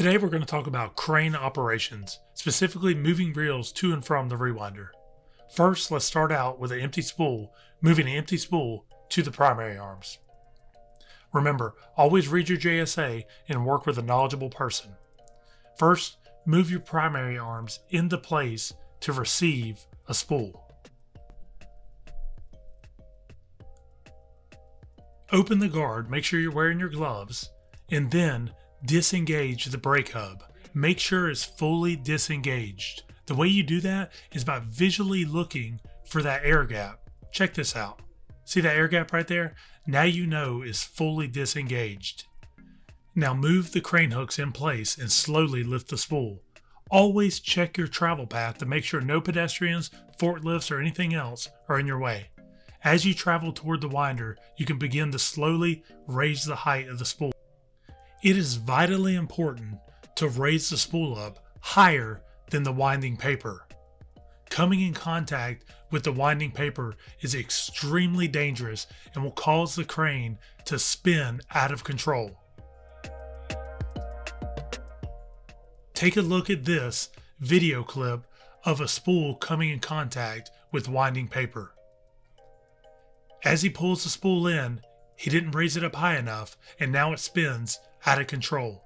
Today we're going to talk about crane operations, specifically moving reels to and from the rewinder. First, let's start out with an empty spool, moving an empty spool to the primary arms. Remember, always read your JSA and work with a knowledgeable person. First, move your primary arms into place to receive a spool. Open the guard, make sure you're wearing your gloves, and then disengage the brake hub. Make sure it's fully disengaged. The way you do that is by visually looking for that air gap. Check this out. See that air gap right there? Now you know it's fully disengaged. Now move the crane hooks in place and slowly lift the spool. Always check your travel path to make sure no pedestrians, forklifts, or anything else are in your way. As you travel toward the winder, you can begin to slowly raise the height of the spool. It is vitally important to raise the spool up higher than the winding paper. Coming in contact with the winding paper is extremely dangerous and will cause the crane to spin out of control. Take a look at this video clip of a spool coming in contact with winding paper. As he pulls the spool in, he didn't raise it up high enough and now it spins out of control.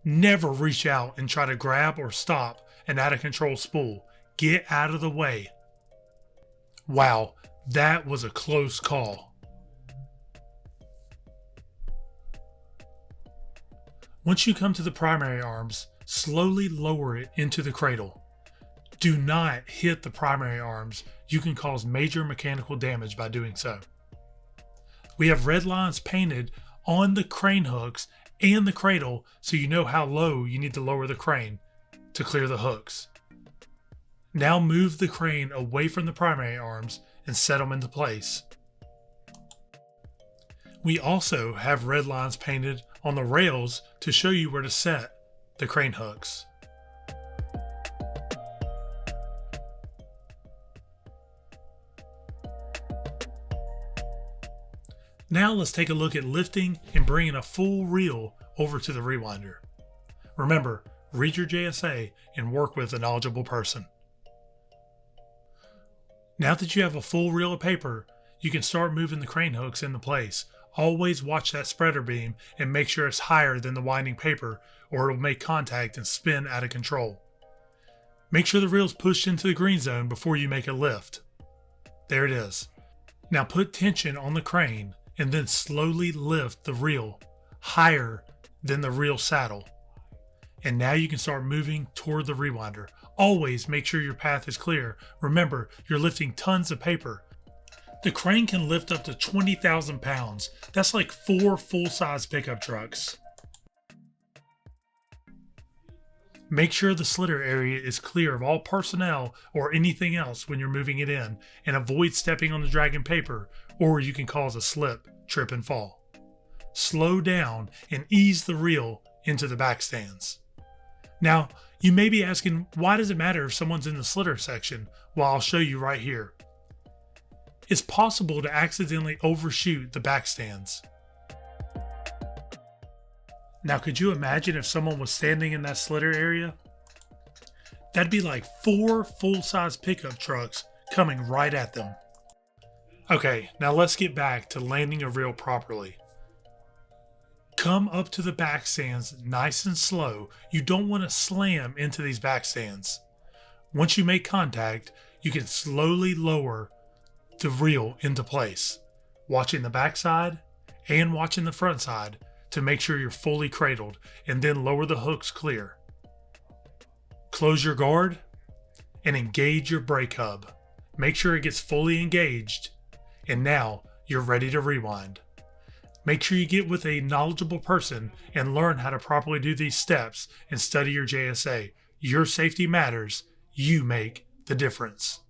Never reach out and try to grab or stop an out of control spool. Get out of the way. Wow, that was a close call. Once you come to the primary arms, slowly lower it into the cradle. Do not hit the primary arms. You can cause major mechanical damage by doing so. We have red lines painted on the crane hooks and the cradle so you know how low you need to lower the crane to clear the hooks. Now move the crane away from the primary arms and set them into place. We also have red lines painted on the rails to show you where to set the crane hooks. Now let's take a look at lifting and bringing a full reel over to the rewinder. Remember, read your JSA and work with a knowledgeable person. Now that you have a full reel of paper, you can start moving the crane hooks into place. Always watch that spreader beam and make sure it's higher than the winding paper or it will make contact and spin out of control. Make sure the reel is pushed into the green zone before you make a lift. There it is. Now put tension on the crane and then slowly lift the reel higher than the reel saddle. And now you can start moving toward the rewinder. Always make sure your path is clear. Remember, you're lifting tons of paper. The crane can lift up to 20,000 pounds. That's like 4 full-size pickup trucks. Make sure the slitter area is clear of all personnel or anything else when you're moving it in, and avoid stepping on the dragging paper, or you can cause a slip, trip, and fall. Slow down and ease the reel into the back stands. Now, you may be asking, why does it matter if someone's in the slitter section? Well, I'll show you right here. It's possible to accidentally overshoot the back stands. Now, could you imagine if someone was standing in that slitter area? That'd be like 4 full-size pickup trucks coming right at them. Okay, now let's get back to landing a reel properly. Come up to the back stands nice and slow. You don't want to slam into these back stands. Once you make contact, you can slowly lower the reel into place, watching the back side and watching the front side to make sure you're fully cradled, and then lower the hooks clear. Close your guard and engage your brake hub. Make sure it gets fully engaged, and now you're ready to rewind. Make sure you get with a knowledgeable person and learn how to properly do these steps and study your JSA. Your safety matters. You make the difference.